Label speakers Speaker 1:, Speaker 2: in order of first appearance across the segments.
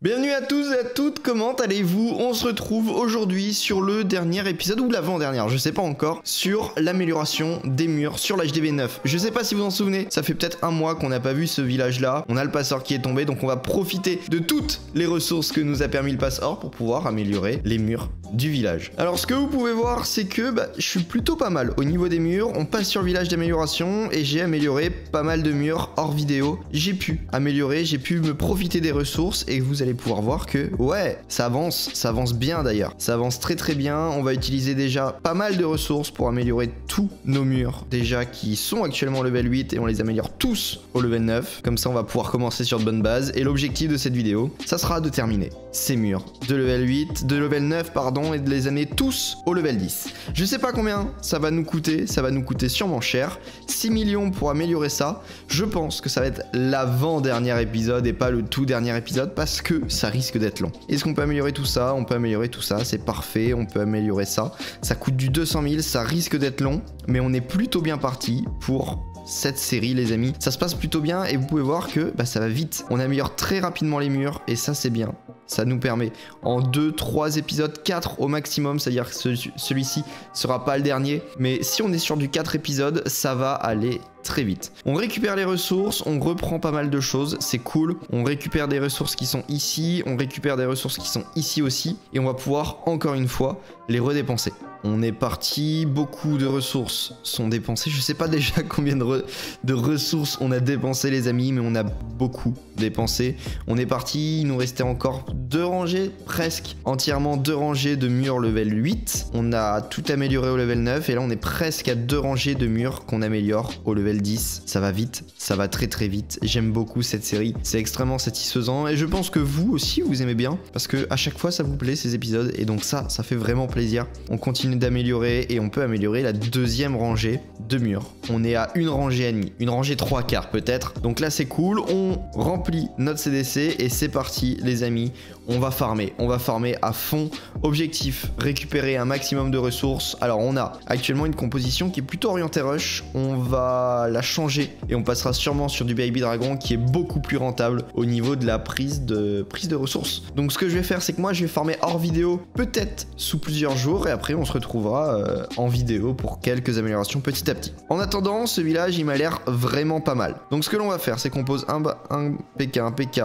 Speaker 1: Bienvenue à tous et à toutes, comment allez-vous? On se retrouve aujourd'hui sur le dernier épisode, ou l'avant-dernier, je sais pas encore, sur l'amélioration des murs sur l'HDV 9. Je sais pas si vous en souvenez, ça fait peut-être un mois qu'on n'a pas vu ce village-là, on a le passeur qui est tombé, donc on va profiter de toutes les ressources que nous a permis le passeur pour pouvoir améliorer les murs du village. Alors ce que vous pouvez voir, c'est que je suis plutôt pas mal au niveau des murs, on passe sur le village d'amélioration et j'ai amélioré pas mal de murs hors vidéo. J'ai pu améliorer, j'ai pu me profiter des ressources et vous allez pouvoir voir que ouais, ça avance bien d'ailleurs. Ça avance très bien, on va utiliser déjà pas mal de ressources pour améliorer tous nos murs déjà qui sont actuellement au level 8 et on les améliore tous au level 9. Comme ça on va pouvoir commencer sur de bonnes bases et l'objectif de cette vidéo, ça sera de terminer ces murs de level 8, de level 9 pardon, et de les amener tous au level 10. Je sais pas combien ça va nous coûter sûrement cher. 6 millions pour améliorer ça. Je pense que ça va être l'avant-dernier épisode et pas le tout dernier épisode parce que ça risque d'être long. Est-ce qu'on peut améliorer tout ça? On peut améliorer tout ça, c'est parfait, on peut améliorer ça. Ça coûte du 200 000, ça risque d'être long, mais on est plutôt bien parti pour cette série les amis. Ça se passe plutôt bien et vous pouvez voir que ça va vite. On améliore très rapidement les murs et ça c'est bien. Ça nous permet en 2, 3 épisodes, 4 au maximum, c'est-à-dire que celui-ci sera pas le dernier. Mais si on est sur du 4 épisodes, ça va aller très vite. On récupère les ressources, on reprend pas mal de choses, c'est cool. On récupère des ressources qui sont ici, on récupère des ressources qui sont ici aussi. Et on va pouvoir, encore une fois, les redépenser. On est parti, beaucoup de ressources sont dépensées. Je sais pas déjà combien de ressources on a dépensé les amis, mais on a beaucoup dépensé. On est parti, il nous restait encore 2 rangées, presque entièrement 2 rangées de murs level 8. On a tout amélioré au level 9 et là on est presque à 2 rangées de murs qu'on améliore au level 10. Ça va vite, ça va très vite. J'aime beaucoup cette série, c'est extrêmement satisfaisant et je pense que vous aussi vous aimez bien parce que à chaque fois ça vous plaît ces épisodes et donc ça fait vraiment plaisir. On continue d'améliorer et on peut améliorer la 2e rangée de murs. On est à une rangée et demie, une rangée 3/4 peut-être. Donc là c'est cool, on remplit notre CDC et c'est parti les amis. On va farmer à fond. Objectif, récupérer un maximum de ressources. Alors on a actuellement une composition qui est plutôt orientée rush. On va la changer et on passera sûrement sur du Baby Dragon qui est beaucoup plus rentable au niveau de la prise de ressources. Donc ce que je vais faire, c'est que moi je vais farmer hors vidéo, peut-être sous plusieurs jours et après on se retrouvera en vidéo pour quelques améliorations petit à petit. En attendant, ce village il m'a l'air vraiment pas mal. Donc ce que l'on va faire, c'est qu'on pose un PK.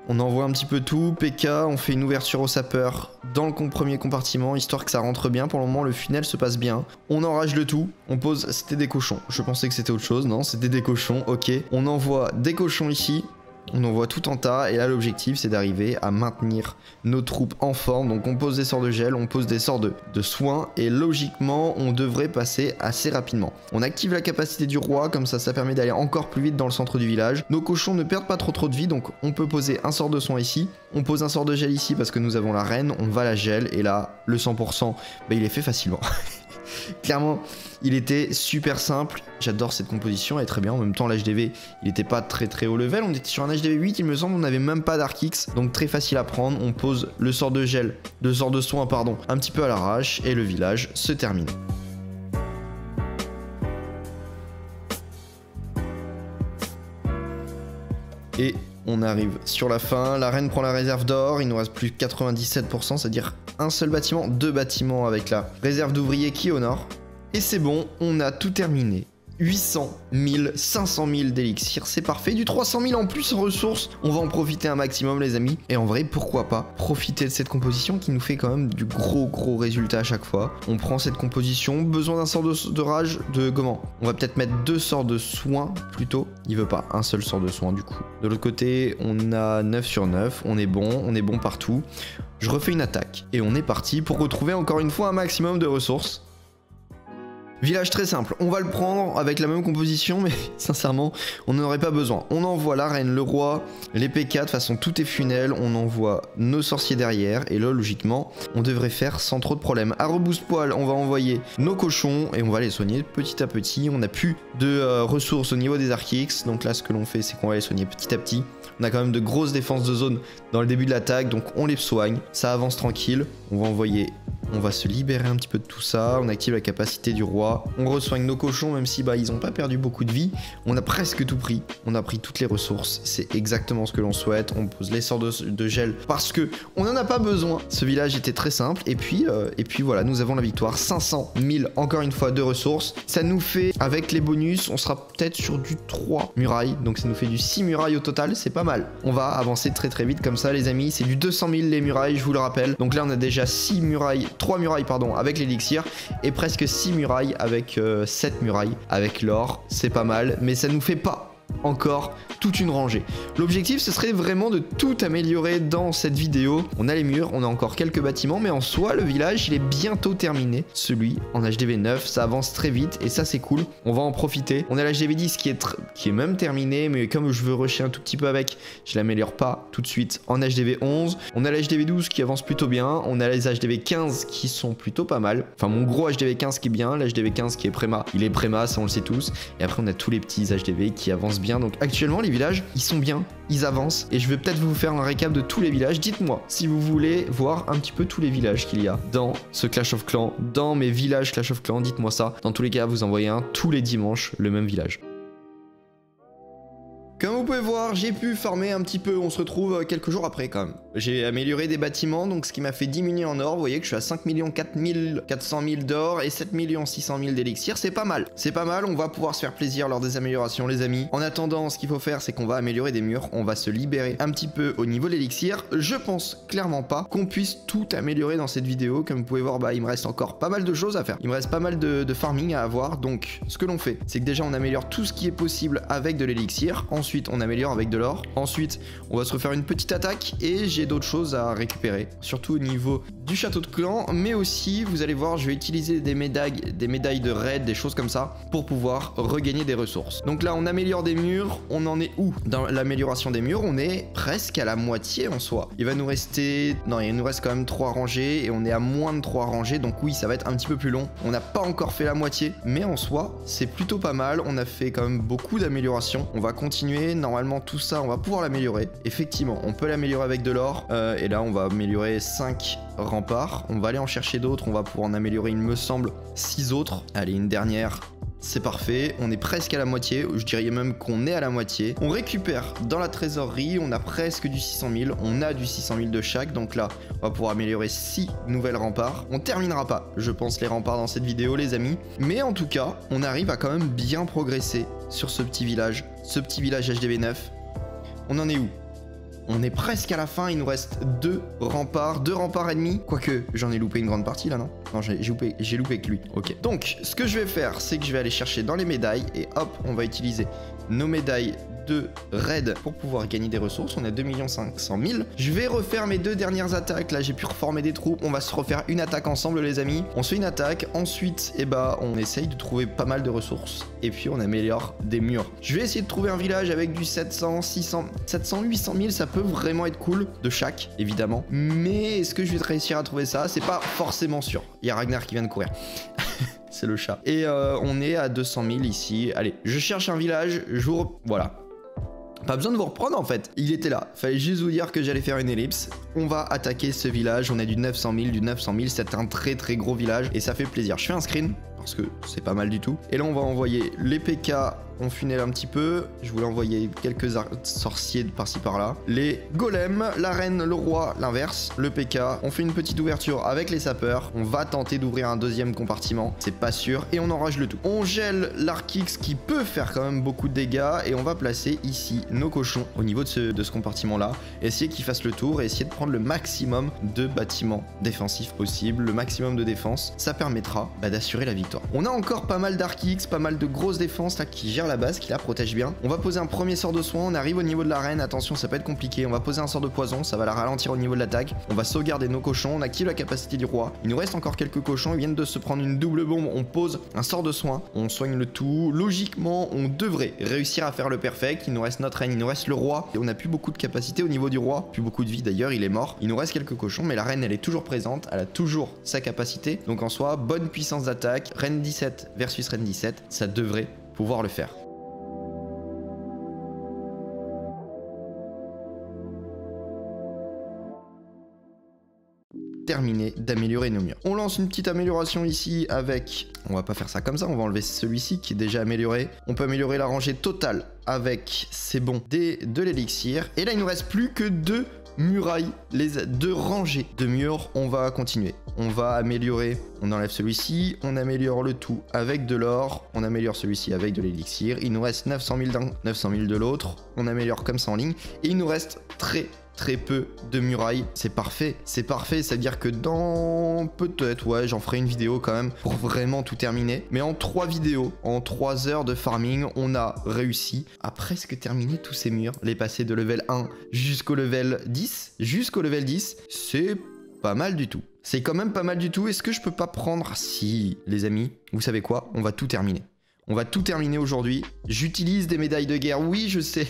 Speaker 1: On envoie un petit peu tout, PK, on fait une ouverture au sapeur dans le premier compartiment, histoire que ça rentre bien. Pour le moment, le funnel se passe bien. On enrage le tout, on pose... C'était des cochons. Je pensais que c'était autre chose, non, c'était des cochons, ok. On envoie des cochons ici. On envoie tout en tas et là l'objectif c'est d'arriver à maintenir nos troupes en forme. Donc on pose des sorts de gel, on pose des sorts de soins et logiquement on devrait passer assez rapidement. On active la capacité du roi, comme ça permet d'aller encore plus vite dans le centre du village. Nos cochons ne perdent pas trop de vie donc on peut poser un sort de soin ici. On pose un sort de gel ici parce que nous avons la reine, on va la gel et là le 100% il est fait facilement. Clairement, il était super simple. J'adore cette composition, elle est très bien. En même temps, l'HDV, il n'était pas très haut level. On était sur un HDV 8, il me semble. On n'avait même pas d'Arc X, donc très facile à prendre. On pose le sort de gel, le sort de soin, pardon, un petit peu à l'arrache et le village se termine. Et on arrive sur la fin, la reine prend la réserve d'or, il nous reste plus que 97%, c'est-à-dire un seul bâtiment, 2 bâtiments avec la réserve d'ouvriers qui est au nord. Et c'est bon, on a tout terminé. 800 000, 500 000 d'élixir, c'est parfait. Du 300 000 en plus en ressources, on va en profiter un maximum les amis. Et en vrai, pourquoi pas profiter de cette composition qui nous fait quand même du gros résultat à chaque fois. On prend cette composition, besoin d'un sort de rage, comment? On va peut-être mettre 2 sorts de soin plutôt. Il veut pas, un seul sort de soin du coup. De l'autre côté, on a 9 sur 9, on est bon partout. Je refais une attaque et on est parti pour retrouver encore une fois un maximum de ressources. Village très simple, on va le prendre avec la même composition, mais sincèrement, on n'en aurait pas besoin. On envoie la reine, le roi, les PK, de toute façon tout est funnel, on envoie nos sorciers derrière, et là, logiquement, on devrait faire sans trop de problèmes. À rebousse-poil, on va envoyer nos cochons, et on va les soigner petit à petit. On n'a plus de ressources au niveau des Arc X, donc là, ce que l'on fait, c'est qu'on va les soigner petit à petit. On a quand même de grosses défenses de zone dans le début de l'attaque, donc on les soigne. Ça avance tranquille. On va envoyer... On va se libérer un petit peu de tout ça, on active la capacité du roi, on resoigne nos cochons même si bah ils ont pas perdu beaucoup de vie, on a presque tout pris, on a pris toutes les ressources, c'est exactement ce que l'on souhaite, on pose les sorts de gel parce que on en a pas besoin, ce village était très simple et puis voilà, nous avons la victoire, 500 000 encore une fois de ressources, ça nous fait avec les bonus, on sera peut-être sur du 3 murailles, donc ça nous fait du 6 murailles au total, c'est pas mal, on va avancer très vite comme ça les amis, c'est du 200 000 les murailles, je vous le rappelle, donc là on a déjà 6 murailles, 3 murailles pardon avec l'élixir et presque 6 murailles avec 7 murailles avec l'or, c'est pas mal mais ça nous fait pas encore toute une rangée. L'objectif ce serait vraiment de tout améliorer dans cette vidéo. On a les murs, on a encore quelques bâtiments mais en soi le village il est bientôt terminé. Celui en HDV 9 ça avance très vite et ça c'est cool. On va en profiter. On a l'HDV 10 qui est même terminé mais comme je veux rusher un tout petit peu avec, je l'améliore pas tout de suite en HDV 11. On a l'HDV 12 qui avance plutôt bien. On a les HDV 15 qui sont plutôt pas mal. Enfin mon gros HDV 15 qui est bien, l'HDV 15 qui est préma. Il est préma, ça on le sait tous. Et après on a tous les petits HDV qui avancent bien. Donc actuellement les villages ils sont bien, ils avancent et je vais peut-être vous faire un récap de tous les villages. Dites-moi si vous voulez voir un petit peu tous les villages qu'il y a dans ce Clash of Clans, dans mes villages Clash of Clans, dites-moi ça. Dans tous les cas vous envoyez un tous les dimanches le même village. Comme vous pouvez voir, j'ai pu farmer un petit peu, on se retrouve quelques jours après quand même. J'ai amélioré des bâtiments, donc ce qui m'a fait diminuer en or. Vous voyez que je suis à 5 400 000 d'or et 7 600 000 d'élixir, c'est pas mal. C'est pas mal, on va pouvoir se faire plaisir lors des améliorations les amis. En attendant, ce qu'il faut faire, c'est qu'on va améliorer des murs, on va se libérer un petit peu au niveau de l'élixir. Je pense clairement pas qu'on puisse tout améliorer dans cette vidéo. Comme vous pouvez voir, bah, il me reste encore pas mal de choses à faire. Il me reste pas mal de farming à avoir, donc ce que l'on fait, c'est que déjà on améliore tout ce qui est possible avec de l'élixir. Ensuite, on améliore avec de l'or. Ensuite, on va se refaire une petite attaque et j'ai d'autres choses à récupérer. Surtout au niveau du château de clan, mais aussi, vous allez voir, je vais utiliser des médailles de raid, des choses comme ça, pour pouvoir regagner des ressources. Donc là, on améliore des murs. On en est où dans l'amélioration des murs? On est presque à la moitié en soi. Il va nous rester... Non, il nous reste quand même 3 rangées et on est à moins de 3 rangées. Donc oui, ça va être un petit peu plus long. On n'a pas encore fait la moitié, mais en soi, c'est plutôt pas mal. On a fait quand même beaucoup d'améliorations. On va continuer. Normalement, tout ça, on va pouvoir l'améliorer. Effectivement, on peut l'améliorer avec de l'or. Et là, on va améliorer 5 remparts. On va aller en chercher d'autres. On va pouvoir en améliorer, il me semble, 6 autres. Allez, une dernière. C'est parfait, on est presque à la moitié, je dirais même qu'on est à la moitié. On récupère dans la trésorerie, on a presque du 600 000, on a du 600 000 de chaque, donc là, on va pouvoir améliorer 6 nouvelles remparts. On terminera pas, je pense, les remparts dans cette vidéo, les amis. Mais en tout cas, on arrive à quand même bien progresser sur ce petit village HDV 9. On en est où ? On est presque à la fin, il nous reste 2 remparts et demi. Quoique, j'en ai loupé une grande partie là, non? Non, j'ai loupé que lui. Ok. Donc, ce que je vais faire, c'est que je vais aller chercher dans les médailles et hop, on va utiliser nos médailles de raid pour pouvoir gagner des ressources. On a 2 500 000. Je vais refaire mes 2 dernières attaques. Là, j'ai pu reformer des troupes. On va se refaire une attaque ensemble, les amis. On se fait une attaque. Ensuite, eh ben, on essaye de trouver pas mal de ressources. Et puis, on améliore des murs. Je vais essayer de trouver un village avec du 700, 600, 700, 800 000. Ça peut vraiment être cool de chaque, évidemment. Mais est-ce que je vais réussir à trouver ça? C'est pas forcément sûr. Il y a Ragnar qui vient de courir. C'est le chat. Et on est à 200 000 ici. Allez, je cherche un village. Voilà. Pas besoin de vous reprendre en fait, il était là. Fallait juste vous dire que j'allais faire une ellipse. On va attaquer ce village, on a du 900 000, c'est un très gros village et ça fait plaisir. Je fais un screen parce que c'est pas mal du tout. Et là on va envoyer les PK, on funnel un petit peu. Je voulais envoyer quelques sorciers de par-ci par-là. Les golems, la reine, le roi, l'inverse, le PK. On fait une petite ouverture avec les sapeurs. On va tenter d'ouvrir un deuxième compartiment, c'est pas sûr. Et on enrage le tout. On gèle l'Arkix qui peut faire quand même beaucoup de dégâts. Et on va placer ici nos cochons au niveau de ce compartiment-là. Essayer qu'ils fassent le tour et essayer de prendre le maximum de bâtiments défensifs possible, le maximum de défense. Ça permettra d'assurer la victoire. On a encore pas mal d'Arkix, pas mal de grosses défenses là qui gèrent la base, qui la protège bien. On va poser un premier sort de soin, on arrive au niveau de la reine, attention ça peut être compliqué, on va poser un sort de poison, ça va la ralentir au niveau de l'attaque. On va sauvegarder nos cochons, on active la capacité du roi. Il nous reste encore quelques cochons, ils viennent de se prendre une double bombe, on pose un sort de soin, on soigne le tout. Logiquement, on devrait réussir à faire le perfect. Il nous reste notre reine, il nous reste le roi, et on a plus beaucoup de capacité au niveau du roi, plus beaucoup de vie d'ailleurs, il est mort. Il nous reste quelques cochons, mais la reine elle est toujours présente, elle a toujours sa capacité. Donc en soi, bonne puissance d'attaque, reine 17 versus reine 17, ça devrait pouvoir le faire. terminé d'améliorer nos murs. On lance une petite amélioration ici avec... On va pas faire ça comme ça, on va enlever celui-ci qui est déjà amélioré. On peut améliorer la rangée totale avec, c'est bon, de l'élixir. Et là, il nous reste plus que 2 murailles, les 2 rangées de murs. On va continuer. On va améliorer, on enlève celui-ci, on améliore le tout avec de l'or, on améliore celui-ci avec de l'élixir. Il nous reste 900 000 d'un, 900 000 de l'autre. On améliore comme ça en ligne. Et il nous reste très peu de murailles. C'est parfait, ça veut dire que dans peut-être, ouais, j'en ferai une vidéo quand même pour vraiment tout terminer. Mais en 3 vidéos, en 3 heures de farming, on a réussi à presque terminer tous ces murs. Les passer de level 1 jusqu'au level 10. C'est pas mal du tout. C'est quand même pas mal du tout. Est-ce que je peux pas prendre... Si, les amis, vous savez quoi? On va tout terminer. On va tout terminer aujourd'hui. J'utilise des médailles de guerre, oui, je sais.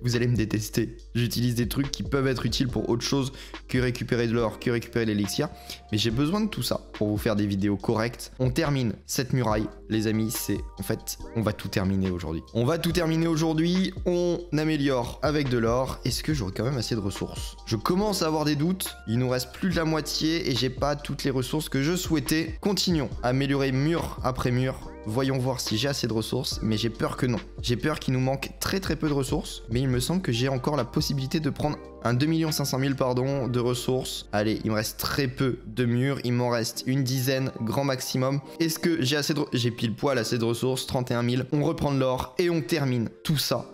Speaker 1: Vous allez me détester. J'utilise des trucs qui peuvent être utiles pour autre chose que récupérer de l'or, que récupérer l'élixir. Mais j'ai besoin de tout ça pour vous faire des vidéos correctes. On termine cette muraille, les amis. C'est en fait, on va tout terminer aujourd'hui. On va tout terminer aujourd'hui. On améliore avec de l'or. Est-ce que j'aurai quand même assez de ressources? Je commence à avoir des doutes. Il nous reste plus de la moitié et j'ai pas toutes les ressources que je souhaitais. Continuons à améliorer mur après mur. Voyons voir si j'ai assez de ressources, mais j'ai peur que non. J'ai peur qu'il nous manque très peu de ressources, mais il me semble que j'ai encore la possibilité de prendre un 2 500 000 pardon, de ressources. Allez, il me reste très peu de murs, il m'en reste une dizaine, grand maximum. Est-ce que j'ai assez de... J'ai pile poil assez de ressources, 31 000. On reprend de l'or et on termine tout ça.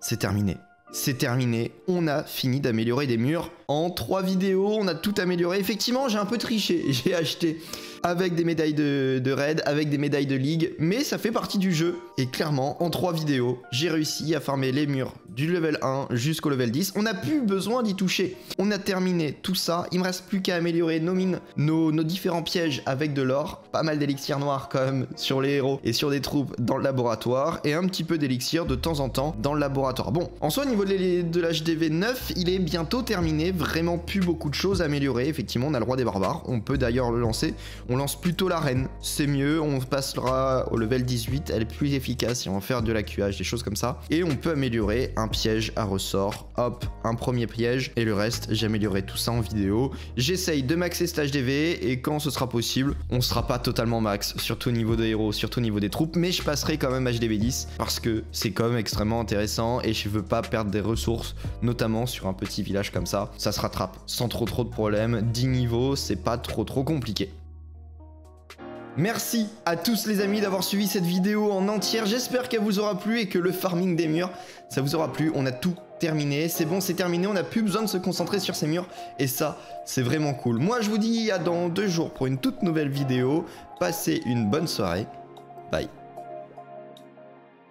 Speaker 1: C'est terminé. C'est terminé, on a fini d'améliorer des murs. En 3 vidéos, on a tout amélioré. Effectivement, j'ai un peu triché, j'ai acheté avec des médailles de raid, avec des médailles de ligue, mais ça fait partie du jeu. Et clairement, en 3 vidéos, j'ai réussi à farmer les murs du level 1 jusqu'au level 10. On n'a plus besoin d'y toucher. On a terminé tout ça. Il me reste plus qu'à améliorer nos mines, nos différents pièges avec de l'or. Pas mal d'élixir noir quand même sur les héros et sur des troupes dans le laboratoire. Et un petit peu d'élixir de temps en temps dans le laboratoire. Bon, en soi, au niveau de l'HDV 9, il est bientôt terminé. Vraiment plus beaucoup de choses à améliorer. Effectivement, on a le roi des barbares. On peut d'ailleurs le lancer. On lance plutôt la reine. C'est mieux. On passera au level 18. Elle est plus efficace. Et on va faire de l'AQH, des choses comme ça. Et on peut améliorer un piège à ressort. Hop, un premier piège. Et le reste, j'améliorerai tout ça en vidéo. J'essaye de maxer cet HDV. Et quand ce sera possible, on sera pas totalement max. Surtout au niveau des héros, surtout au niveau des troupes. Mais je passerai quand même HDV 10. Parce que c'est quand même extrêmement intéressant. Et je veux pas perdre des ressources. Notamment sur un petit village comme ça. Ça se rattrape sans trop de problèmes. 10 niveaux, c'est pas trop compliqué. Merci à tous les amis d'avoir suivi cette vidéo en entière. J'espère qu'elle vous aura plu et que le farming des murs, ça vous aura plu. On a tout terminé. C'est bon, c'est terminé. On n'a plus besoin de se concentrer sur ces murs. Et ça, c'est vraiment cool. Moi, je vous dis à dans 2 jours pour une toute nouvelle vidéo. Passez une bonne soirée. Bye.